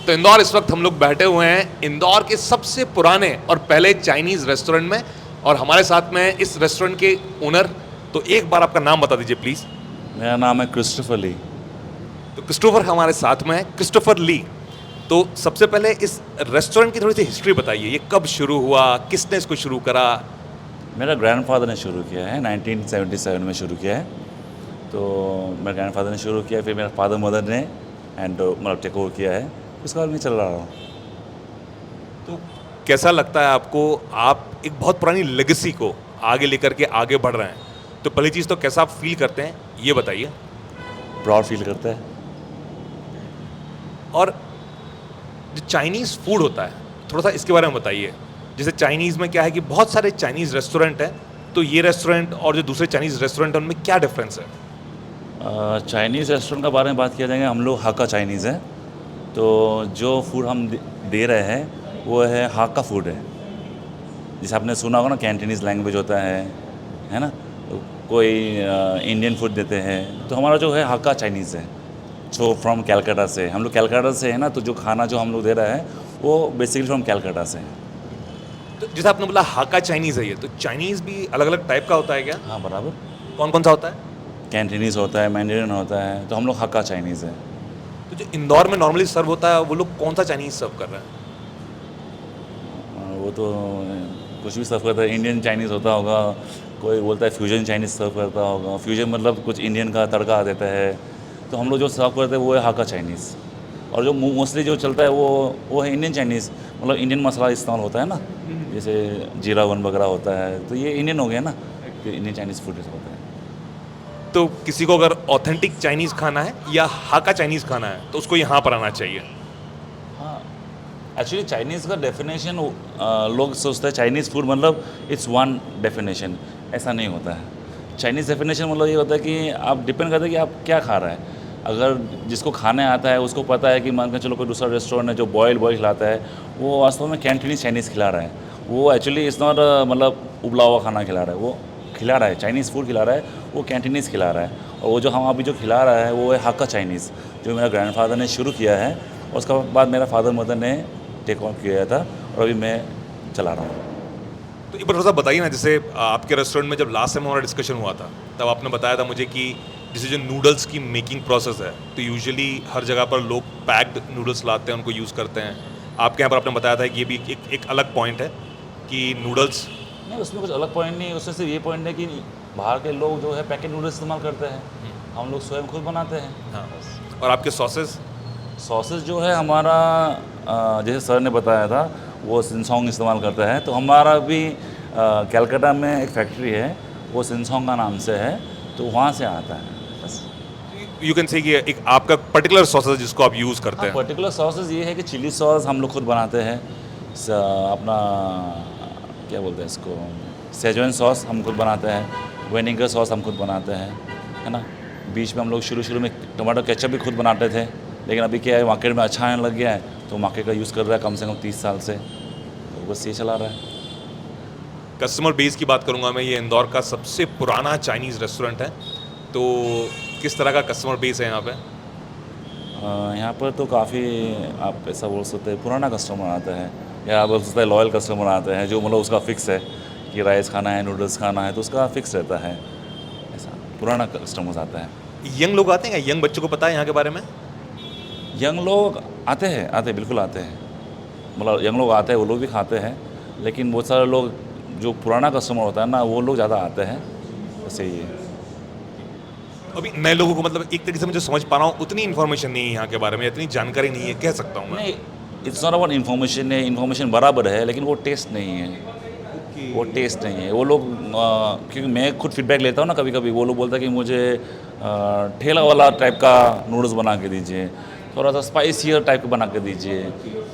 तो इंदौर इस वक्त हम लोग बैठे हुए हैं इंदौर के सबसे पुराने और पहले चाइनीज़ रेस्टोरेंट में, और हमारे साथ में इस रेस्टोरेंट के ओनर। तो एक बार आपका नाम बता दीजिए प्लीज़। मेरा नाम है क्रिस्टोफर ली। तो क्रिस्टोफर हमारे साथ में है, क्रिस्टोफर ली। तो सबसे पहले इस रेस्टोरेंट की थोड़ी सी हिस्ट्री बताइए, ये कब शुरू हुआ, किसने इसको शुरू करा? मेरा ग्रैंडफादर ने शुरू किया है, 1977 में शुरू किया है। तो मेरे ग्रैंडफादर ने शुरू किया, फिर मेरे फादर मदर ने मतलब टेक ओवर किया है, उसके बाद मैं चल रहा हूँ। तो कैसा लगता है आपको, आप एक बहुत पुरानी लेगेसी को आगे लेकर के आगे बढ़ रहे हैं, तो पहली चीज़ तो कैसा आप फील करते हैं ये बताइए। प्राउड फील करता है। और जो चाइनीज़ फूड होता है, थोड़ा सा इसके बारे में बताइए। जैसे चाइनीज़ में क्या है कि बहुत सारे चाइनीज़ रेस्टोरेंट हैं, तो ये रेस्टोरेंट और जो दूसरे चाइनीज़ रेस्टोरेंट हैं उनमें क्या डिफरेंस है? चाइनीज़ रेस्टोरेंट के बारे में बात किया जाएगा, हम लोग हाका चाइनीज़ है। तो जो फूड हम दे रहे हैं वो है हाका फूड है। जैसे आपने सुना होगा ना, कैंटीनीज़ लैंग्वेज होता है ना। तो कोई इंडियन फूड देते हैं, तो हमारा जो है हाका चाइनीज़ है, जो फ्रॉम कैलकाटा से। हम लोग कैलकाटा से है ना, तो जो खाना जो हम लोग दे रहे हैं वो बेसिकली फ्रॉम कैलकाटा से है। तो जैसे आपने बोला हाका चाइनीज़ है ये, तो चाइनीज़ भी अलग अलग टाइप का होता है क्या? हाँ बराबर। कौन कौन सा होता है? कैंटीनीज़ होता है, मैंडरिन होता है, तो हम लोग हाका चाइनीज़ है। तो जो इंदौर में नॉर्मली सर्व होता है वो लोग कौन सा चाइनीज़ सर्व कर रहे हैं? वो तो कुछ भी सर्व करता है, इंडियन चाइनीज़ होता होगा, कोई बोलता है फ्यूजन चाइनीज़ सर्व करता होगा। फ्यूजन मतलब कुछ इंडियन का तड़का देता है, तो हम लोग जो सर्व करते हैं वो है हाका चाइनीज़। और जो मोस्टली जो चलता है वो है इंडियन चाइनीज़, मतलब इंडियन मसाला इस्तेमाल होता है ना, जैसे जीरा वन वगैरह होता है, तो ये इंडियन हो गया ना, कि इंडियन चाइनीज़ फूड होता है। तो किसी को अगर ऑथेंटिक चाइनीज़ खाना है या हाका चाइनीज़ खाना है तो उसको यहाँ पर आना चाहिए। हाँ, एक्चुअली चाइनीज़ का डेफिनेशन लोग सोचते हैं चाइनीज़ फूड मतलब इट्स वन डेफिनेशन, ऐसा नहीं होता है। चाइनीज़ डेफिनेशन मतलब ये होता है कि आप डिपेंड करते हैं कि आप क्या खा रहे हैं। अगर जिसको खाने आता है उसको पता है कि मान के चलो कोई दूसरा रेस्टोरेंट है जो बॉयल खिलाता है, वो वास्तव में कैंटीनीज चाइनीज़ खिला रहा है। वो एक्चुअली इट्स नॉट मतलब उबला हुआ खाना खिला रहा है, वो खिला रहा है चाइनीज़ फूड खिला रहा है, वो कैंटीनीज़ खिला रहा है। और वो जो हम अभी जो खिला रहा है वो है हाका चाइनीज़, जो मेरा ग्रैंडफादर ने शुरू किया है, और उसके बाद मेरा फादर मदर ने टेक ऑन किया था, और अभी मैं चला रहा हूँ। तो एक बार थोड़ा सा बताइए ना, जैसे आपके रेस्टोरेंट में जब लास्ट टाइम हमारा डिस्कशन हुआ था तब आपने बताया था मुझे कि जैसे जो नूडल्स की मेकिंग प्रोसेस है, तो यूजुअली हर जगह पर लोग पैक्ड नूडल्स लाते हैं, उनको यूज़ करते हैं। आपके यहाँ पर आपने बताया था कि ये भी एक अलग पॉइंट है कि नूडल्स नहीं, उसमें कुछ अलग पॉइंट नहीं है। उसमें सिर्फ ये पॉइंट है कि बाहर के लोग जो है पैकेट नूडल्स इस्तेमाल करते हैं, हम लोग स्वयं खुद बनाते हैं। हाँ, और आपके सॉसेस? सॉसेस जो है हमारा जैसे सर ने बताया था, वो सिंसोंग इस्तेमाल करता है। तो हमारा भी कलकत्ता में एक फैक्ट्री है, वो सिंसोंग का नाम से है, तो वहाँ से आता है बस। यू कैन से कि एक आपका पर्टिकुलर सॉसेस है जिसको आप यूज़ करते हैं। पर्टिकुलर सॉसेस ये है कि चिली सॉस हम लोग खुद बनाते हैं, अपना क्या बोलते हैं इसको, सेजवान सॉस हम खुद बनाते हैं, विनेगर सॉस हम खुद बनाते हैं, है ना। बीच में हम लोग शुरू में टमाटो केचप भी खुद बनाते थे, लेकिन अभी क्या है मार्केट में अच्छा आने लग गया है, तो मार्केट का यूज़ कर रहा है कम से कम 30 साल से, तो बस ये चला रहा है। कस्टमर बेस की बात करूंगा मैं, ये इंदौर का सबसे पुराना चाइनीज़ रेस्टोरेंट है, तो किस तरह का कस्टमर बेस है यहाँ पे? यहाँ पर तो काफ़ी आप ऐसा बोल सकते हैं पुराना कस्टमर आता है, या आप बोल सकते हैं लॉयल कस्टमर आते हैं, जो मतलब उसका फ़िक्स है कि राइस खाना है, नूडल्स खाना है, तो उसका फ़िक्स रहता है। ऐसा पुराना कस्टमर्स आता है। यंग लोग आते हैं क्या? यंग बच्चों को पता है यहाँ के बारे में? यंग लोग आते बिल्कुल आते हैं, मतलब यंग लोग आते हैं, वो लोग भी खाते हैं, लेकिन बहुत सारे लोग जो पुराना कस्टमर होता है ना, वो लोग ज़्यादा आते हैं, बस यही है। अभी नए लोगों को मतलब एक तरीके से मुझे समझ पा रहा हूँ, उतनी इन्फॉर्मेशन नहीं है यहाँ के बारे में, इतनी जानकारी नहीं है कह सकता हूँ मैं। नहीं, इट्स नॉट अबाउट इन्फॉर्मेशन है, इन्फॉर्मेशन बराबर है, लेकिन वो टेस्ट नहीं है। वो टेस्ट नहीं है। वो लोग क्योंकि मैं खुद फीडबैक लेता हूँ ना, कभी कभी वो लोग बोलता है कि मुझे ठेला वाला टाइप का नूडल्स बना के दीजिए, थोड़ा सा स्पाइसियर टाइप का बना के दीजिए,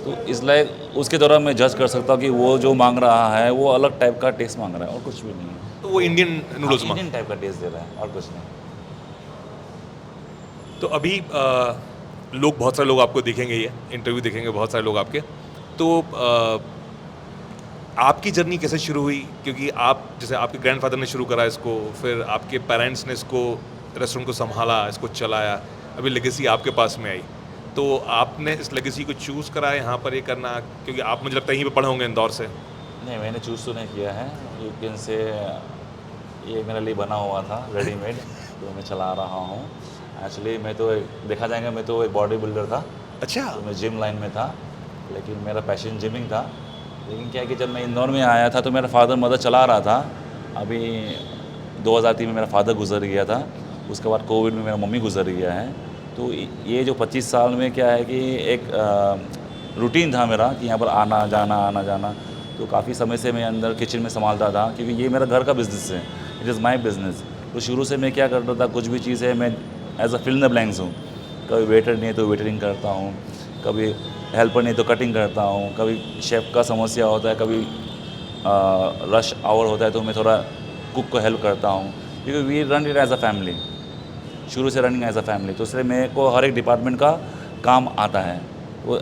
तो इसलिए उसके दौरान मैं जज कर सकता हूँ कि वो जो मांग रहा है वो अलग टाइप का टेस्ट मांग रहा है, और कुछ भी नहीं है। तो वो इंडियन नूडल्स में। इंडियन टाइप का टेस्ट दे रहा है, और कुछ नहीं। तो अभी लोग, बहुत सारे लोग आपको देखेंगे, ये इंटरव्यू देखेंगे बहुत सारे लोग आपके, तो आपकी जर्नी कैसे शुरू हुई? क्योंकि आप जैसे आपके ग्रैंडफादर ने शुरू करा इसको, फिर आपके पेरेंट्स ने इसको रेस्टोरेंट को संभाला, इसको चलाया, अभी लेगेसी आपके पास में आई, तो आपने इस लेगेसी को चूज़ करा है यहाँ पर ये करना, क्योंकि आप मुझे लगता है यहीं पे पढ़े होंगे इंदौर से। नहीं, मैंने चूज़ तो नहीं किया है। यू कैन से ये मेरे लिए बना हुआ था रेडीमेड, तो मैं चला रहा हूँ। एक्चुअली मैं तो देखा जाएगा, मैं तो एक बॉडी बिल्डर था, अच्छा। तो मैं जिम लाइन में था, लेकिन मेरा पैशन जिमिंग था। लेकिन क्या है कि जब मैं इंदौर में आया था तो मेरा फादर मदर चला रहा था। अभी 2003 में मेरा फादर गुजर गया था, उसके बाद कोविड में मेरा मम्मी गुजर गया है। तो ये जो 25 साल में क्या है कि एक रूटीन था मेरा कि यहाँ पर आना जाना। तो काफ़ी समय से मैं अंदर किचन में संभालता था, क्योंकि ये मेरा घर का बिज़नेस है, इट इज़ माई बिज़नेस। तो शुरू से मैं क्या करता था, कुछ भी चीज़ है मैं as a fill in the blanks हूँ। कभी वेटर नहीं है तो वेटरिंग करता हूँ, कभी हेल्पर नहीं तो कटिंग करता हूँ, कभी शेफ़ का समस्या होता है, कभी रश आवर होता है तो मैं थोड़ा कुक को हेल्प करता हूँ, क्योंकि we run it as a family, शुरू से रनिंग एज अ फैमिली। तो इसलिए मेरे को हर एक डिपार्टमेंट का काम आता है। वो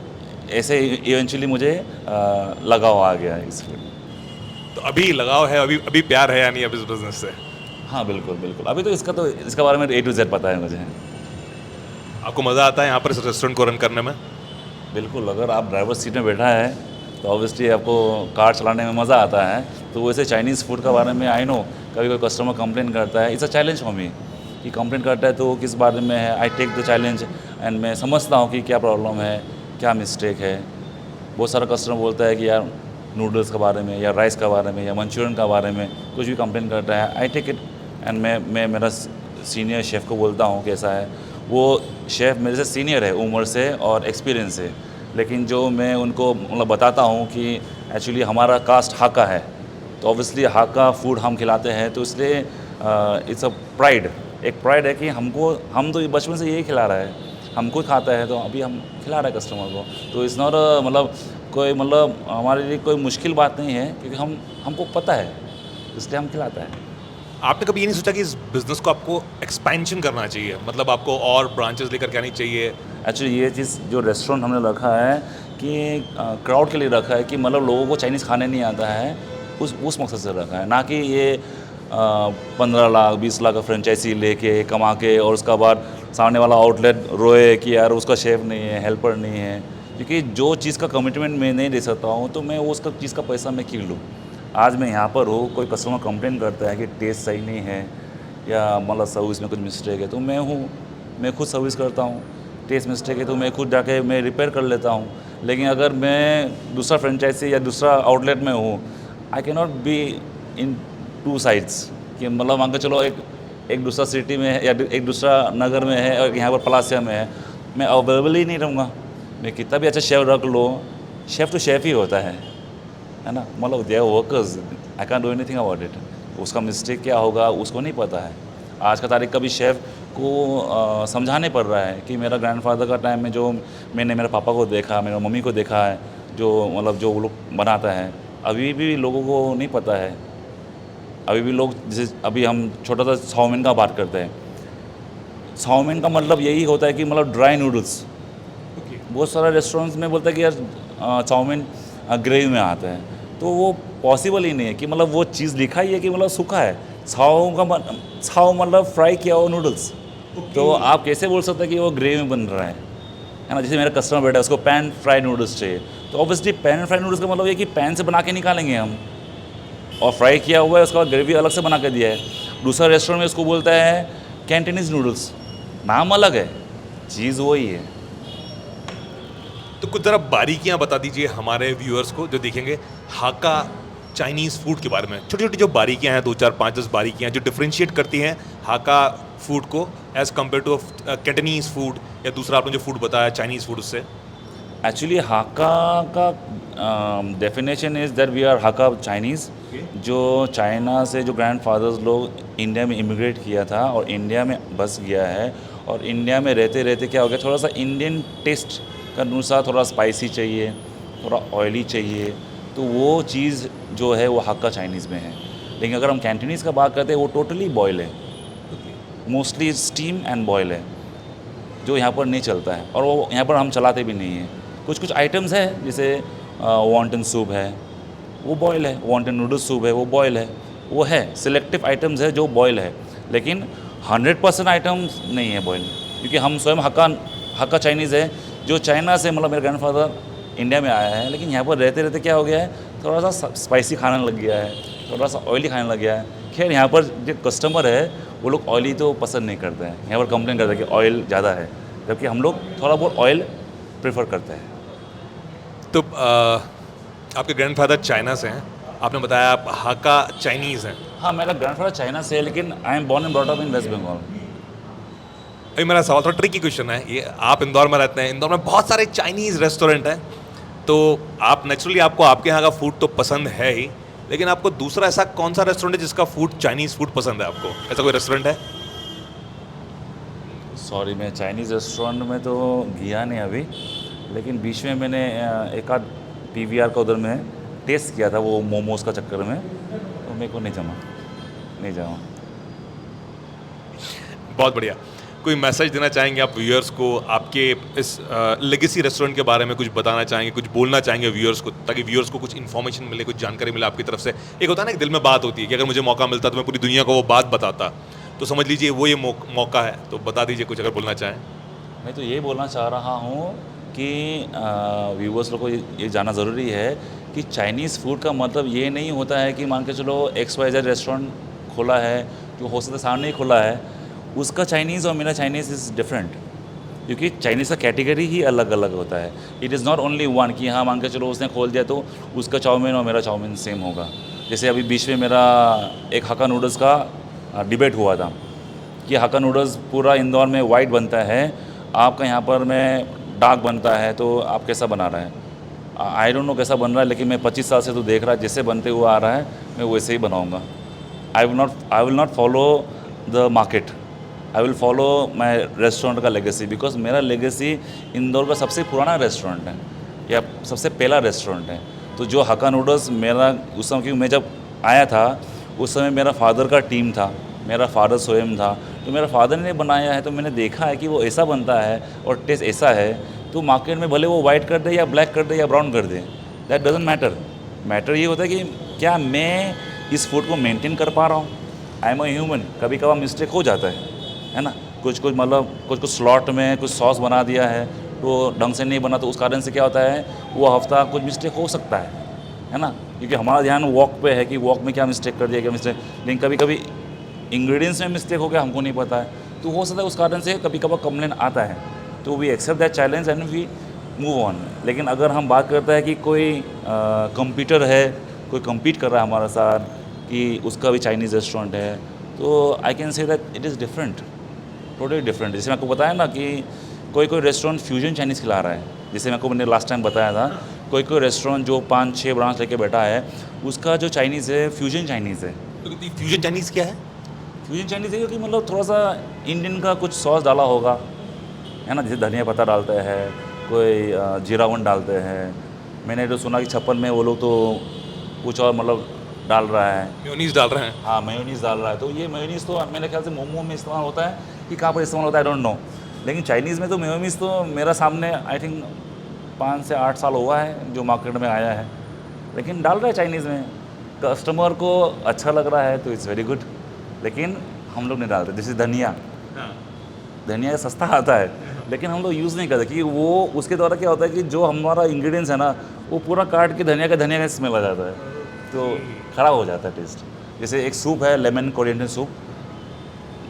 ऐसे इवेंचुअली मुझे लगाव आ गया है इस फील्ड में। तो अभी लगाव है, अभी अभी प्यार है यानी अब इस बिज़नेस से? हाँ, बिल्कुल, बिल्कुल। अभी तो इसका बारे में A to Z पता है मुझे। आपको मज़ा आता है यहाँ पर इस रेस्टोरेंट को रन करने में? बिल्कुल, अगर आप ड्राइवर सीट में बैठा है तो ऑब्वियसली आपको कार चलाने में मज़ा आता है। तो वैसे चाइनीज़ फूड के बारे में आई नो, कभी कोई कस्टमर कंप्लेन करता है, it's a challenge for me कि कंप्लेन करता है तो किस बारे में है। I take the challenge and मैं समझता हूँ कि क्या प्रॉब्लम है, क्या मिस्टेक है। बहुत सारा कस्टमर बोलता है कि यार नूडल्स के बारे में या राइस के बारे में या मंचूरियन के बारे में कुछ भी कंप्लेन करता है, आई टेक इट एंड मैं मेरा सीनियर शेफ़ को बोलता हूँ कैसा है। वो शेफ़ मेरे से सीनियर है उम्र से और एक्सपीरियंस से, लेकिन जो मैं उनको मतलब बताता हूँ कि एक्चुअली हमारा कास्ट हाका है, तो ऑब्वियसली हाका फूड हम खिलाते हैं, तो इसलिए इट्स अ प्राइड, एक प्राइड है कि हम तो बचपन से यही खिला रहा है, हमको खाता है तो अभी हम खिला रहे हैं कस्टमर को। तो इट्स नॉट मतलब हमारे लिए कोई मुश्किल बात नहीं है, क्योंकि हमको पता है, इसलिए हम खिलाते हैं। आपने कभी ये नहीं सोचा कि इस बिज़नेस को आपको एक्सपेंशन करना चाहिए, मतलब आपको और ब्रांचेस लेकर के आनी चाहिए? एक्चुअली ये चीज़ जो रेस्टोरेंट हमने रखा है कि क्राउड के लिए रखा है, कि मतलब लोगों को चाइनीज़ खाने नहीं आता है, उस मकसद से रखा है, ना कि ये 15 लाख 20 लाख का फ्रेंचाइजी लेके कमा के और उसका बाद सामने वाला आउटलेट रोए कि यार उसका शेफ़ नहीं है, हेल्पर नहीं है। क्योंकि जो चीज़ का कमिटमेंट मैं नहीं दे सकता हूँ तो मैं उसका चीज़ का पैसा मैं क्यों लूँ। आज मैं यहाँ पर हूँ, कोई कस्टमर कंप्लेन करता है कि टेस्ट सही नहीं है या मतलब सर्विस में कुछ मिस्टेक है, तो मैं खुद सर्विस करता हूँ। टेस्ट मिस्टेक है तो मैं खुद जाके मैं रिपेयर कर लेता हूँ। लेकिन अगर मैं दूसरा फ्रेंचाइजी या दूसरा आउटलेट में हूँ, I can not be in two sides, कि मतलब मान के चलो एक दूसरा सिटी में है या एक दूसरा नगर में है और यहाँ पर पलासिया में है, मैं अवेलेबल ही नहीं रहूँगा। मैं कितना भी अच्छा शेफ़ रख लो, शेफ़ तो शेफ़ ही होता है ना। मतलब they are workers, I can do anything about it. उसका मिस्टेक क्या होगा उसको नहीं पता है। आज का तारीख कभी शेफ़ को समझाने पड़ रहा है कि मेरा ग्रैंडफादर का टाइम में जो मैंने मेरे पापा को देखा, मेरा मम्मी को देखा है, जो मतलब जो वो लोग बनाता है, अभी भी लोगों को नहीं पता है। अभी भी लोग, जैसे अभी हम छोटा सा चाउमीन का बात करते हैं, चाउमीन का मतलब यही होता है कि मतलब ड्राई नूडल्स। बहुत सारा रेस्टोरेंट्स में बोलता है कि यार चाउमीन ग्रेवी में आता है, तो वो पॉसिबल ही नहीं है कि मतलब वो चीज़ लिखा ही है कि मतलब सूखा है। छाव मतलब फ्राई किया हुआ नूडल्स। तो आप कैसे बोल सकते हैं कि वो ग्रेवी में बन रहा है ना। जैसे मेरा कस्टमर बैठा है, उसको पैन फ्राई नूडल्स चाहिए, तो ऑब्वियसली पैन फ्राई नूडल्स का मतलब ये कि पैन से बना के निकालेंगे हम, और फ्राई किया हुआ है उसका ग्रेवी अलग से बना के दिया है। दूसरा रेस्टोरेंट में उसको बोलता है कैंटीनीज नूडल्स, नाम अलग है, चीज़ वही है। तो कुछ ज़रा बारीकियाँ बता दीजिए हमारे व्यूअर्स को जो देखेंगे हाका चाइनीज़ फूड के बारे में। छोटी छोटी जो बारीकियाँ हैं, 2 4 5 10 बारीकियाँ जो डिफ्रेंशिएट करती हैं हाका फूड को एज़ कम्पेयर टू कैंटनीज़ फूड या दूसरा आपने जो फूड बताया चाइनीज़ फूड उससे। एक्चुअली हाका का definition is that we are Hakka Chinese. जो चाइना से जो ग्रैंडफादर्स लोग इंडिया में इमिग्रेट किया था और इंडिया में बस गया है, और इंडिया में रहते रहते क्या हो गया, थोड़ा सा इंडियन टेस्ट का अनुसार थोड़ा स्पाइसी चाहिए, थोड़ा ऑयली चाहिए, तो वो चीज़ जो है वो हाका चाइनीज़ में है। लेकिन अगर हम कैंटीनीज़ का बात करते हैं, वो टोटली बॉयल है, मोस्टली स्टीम एंड बॉयल है, जो यहाँ पर नहीं चलता है, और वो यहाँ पर हम चलाते भी नहीं हैं। कुछ आइटम्स हैं, जैसे वॉन्टन सूप है वो बॉयल है, वॉन्टन नूडल्स सूप है वो बॉयल है, वो है सिलेक्टिव आइटम्स है जो बॉयल है, लेकिन 100% आइटम्स नहीं है बॉयल, क्योंकि हम स्वयं हक्का चाइनीज़ है जो चाइना से मतलब मेरे ग्रैंडफादर इंडिया में आया है, लेकिन यहाँ पर रहते रहते क्या हो गया है, थोड़ा सा स्पाइसी खाने लग गया है, थोड़ा सा ऑयली खाने लग गया है। खैर यहाँ पर जो कस्टमर है वो लोग ऑयली तो पसंद नहीं करते हैं, यहाँ पर कंप्लेन करते हैं कि ऑयल ज़्यादा है, जबकि हम लोग थोड़ा बहुत ऑयल प्रेफर करते हैं। तो आपके ग्रैंडफादर चाइना से हैं, आपने बताया आप हाका चाइनीज़ हैं। हाँ, मेरा ग्रैंडफादर चाइना से है, लेकिन I am born and brought up in West Bengal. अभी मेरा सवाल थोड़ा ट्रिकी क्वेश्चन है ये, आप इंदौर में रहते हैं, इंदौर में बहुत सारे चाइनीज़ रेस्टोरेंट हैं, तो आप नेचुरली आपको आपके यहाँ का फूड तो पसंद है ही, लेकिन आपको दूसरा ऐसा कौन सा रेस्टोरेंट है जिसका फूड चाइनीज़ फूड पसंद है आपको? ऐसा कोई रेस्टोरेंट है? सॉरी, मैं चाइनीज़ रेस्टोरेंट में तो गया नहीं अभी, लेकिन बीच में मैंने एक आध PVR का उधर में टेस्ट किया था वो मोमोज़ का चक्कर में, तो मेरे को नहीं जमा। बहुत बढ़िया। कोई मैसेज देना चाहेंगे आप व्यूअर्स को, आपके इस लेगेसी रेस्टोरेंट के बारे में कुछ बताना चाहेंगे, कुछ बोलना चाहेंगे व्यूअर्स को, ताकि व्यूअर्स को कुछ इन्फॉर्मेशन मिले, कुछ जानकारी मिले आपकी तरफ से? एक होता है ना, एक दिल में बात होती है कि अगर मुझे मौका मिलता तो मैं पूरी दुनिया को वो बात बताता, तो समझ लीजिए वो ये मौका है, तो बता दीजिए कुछ अगर बोलना चाहें। मैं तो ये बोलना चाह रहा हूँ कि व्यूवर्स लोग को ये जानना ज़रूरी है कि चाइनीज़ फूड का मतलब ये नहीं होता है कि मान के चलो XYZ रेस्टोरेंट खोला है, जो हो सकता है सामने ही खोला है, उसका चाइनीज़ और मेरा चाइनीज़ इज़ डिफरेंट, क्योंकि चाइनीज़ का कैटेगरी ही अलग अलग होता है। It is not only one कि हाँ मान के चलो उसने खोल दिया तो उसका चाउमीन और मेरा चाउमीन सेम होगा। जैसे अभी बीच में मेरा एक हक्का नूडल्स का डिबेट हुआ था कि हक्का नूडल्स पूरा इंदौर में वाइट बनता है, आपका यहाँ पर में डार्क बनता है, तो आप कैसा बना रहा है? आई डोंट नो कैसा बन रहा है, लेकिन मैं 25 साल से तो देख रहा है, जैसे बनते हुए आ रहा है मैं वैसे ही बनाऊँगा। I will not follow the market, I will follow my restaurant का लेगेसी, बिकॉज मेरा लेगेसी इंदौर का सबसे पुराना रेस्टोरेंट है या सबसे पहला रेस्टोरेंट है। तो जो हक्का नूडल्स मेरा उस समय, क्योंकि मैं जब आया था उस समय मेरा फादर का टीम था, मेरा फादर स्वयं था, तो मेरा फादर ने बनाया है, तो मैंने देखा है कि वो ऐसा बनता है और टेस्ट ऐसा है। तो मार्केट में भले वो वाइट कर दे या ब्लैक कर दे या ब्राउन कर दे, दैट डजंट मैटर ये होता है कि क्या मैं इस फूड को मेंटेन कर पा रहा हूँ। आई एम अ ह्यूमन, कभी कभार मिस्टेक हो जाता है ना, कुछ मतलब कुछ स्लॉट में कुछ सॉस बना दिया है तो ढंग से नहीं बना, तो उस कारण से क्या होता है वो हफ्ता कुछ मिस्टेक हो सकता है ना, क्योंकि हमारा ध्यान वॉक पे है कि वॉक में क्या मिस्टेक कर दिया, क्या मिस्टेक, लेकिन कभी कभी इंग्रेडिएंट्स में मिस्टेक हो गया, हमको नहीं पता है, तो हो सकता है उस कारण से कभी कभार कंप्लेन आता है। तो we accept that challenge and we move on. लेकिन अगर हम बात करते हैं कि कोई कंपीटर है, कोई कम्पीट कर रहा है हमारे साथ कि उसका भी चाइनीज़ रेस्टोरेंट है, तो I can say that it is different, totally different. जैसे मैं आपको बताया ना कि कोई रेस्टोरेंट फ्यूजन चाइनीज़ खिला रहा है, जैसे मैंने लास्ट टाइम बताया था, कोई रेस्टोरेंट जो 5-6 ब्रांच लेके बैठा है, उसका जो चाइनीज़ है फ्यूजन चाइनीज़ है। तो फ्यूजन चाइनीज़ क्या है? फ्यूजन चाइनीज़ है कि मतलब थोड़ा सा इंडियन का कुछ सॉस डाला होगा, है ना, जैसे धनिया पत्ता डालते हैं, कोई जीरावन डालते हैं। मैंने तो सुना कि 56 में वो लोग तो कुछ और मतलब डाल रहा है, मेयोनीज़ डाल रहे हैं। हाँ, मेयोनीज़ डाल रहा है। तो ये मेयोनीज़ तो मेरे ख्याल से मोमो में इस्तेमाल होता है कि कहाँ पर इस्तेमाल होता है, आई डोंट नो, लेकिन चाइनीज़ में तो मेयोनीज़ तो मेरा सामने आई थिंक 5 से 8 साल हुआ है जो मार्केट में आया है, लेकिन डाल रहा है चाइनीज़ में, कस्टमर को अच्छा लग रहा है तो इट्स वेरी गुड, लेकिन हम लोग नहीं डालते। जैसे धनिया सस्ता आता है, लेकिन हम लोग यूज़ नहीं करते, क्योंकि वो उसके द्वारा क्या होता है कि जो हमारा इंग्रेडिएंट्स है ना, वो पूरा काट के धनिया का स्मेल आ जाता है, तो ख़राब हो जाता है टेस्ट। जैसे एक सूप है, लेमन कोरिएंडर सूप,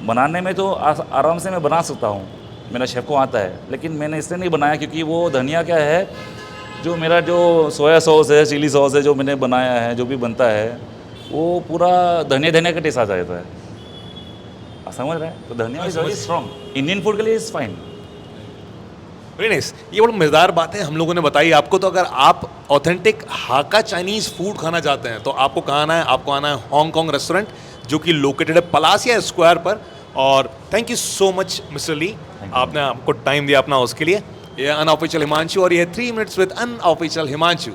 बनाने में तो आराम से मैं बना सकता हूँ, मेरा शेफ़ को आता है, लेकिन मैंने इसलिए नहीं बनाया क्योंकि वो धनिया क्या है, जो मेरा जो सोया सॉस है, चिली सॉस है, जो मैंने बनाया है, जो भी बनता है, वो पूरा धनिया का टेस्ट आ जाता है, समझ रहे हैं? तो धनिया is very strong, Indian food के लिए इज़ फाइन। वेरी नाइस, ये बड़ी मज़ेदार बात है हम लोगों ने बताई आपको। तो अगर आप ऑथेंटिक हाका चाइनीज़ फूड खाना चाहते हैं तो आपको कहाँ आना है? आपको आना है हांगकांग रेस्टोरेंट, जो कि लोकेटेड है पलासिया स्क्वायर पर। और thank you so much mister Lee, आपने हमको टाइम दिया अपना उसके लिए। ये अनऑफिशियल हिमांशु और ये 3 मिनट्स विद अनऑफिशियल हिमांशु।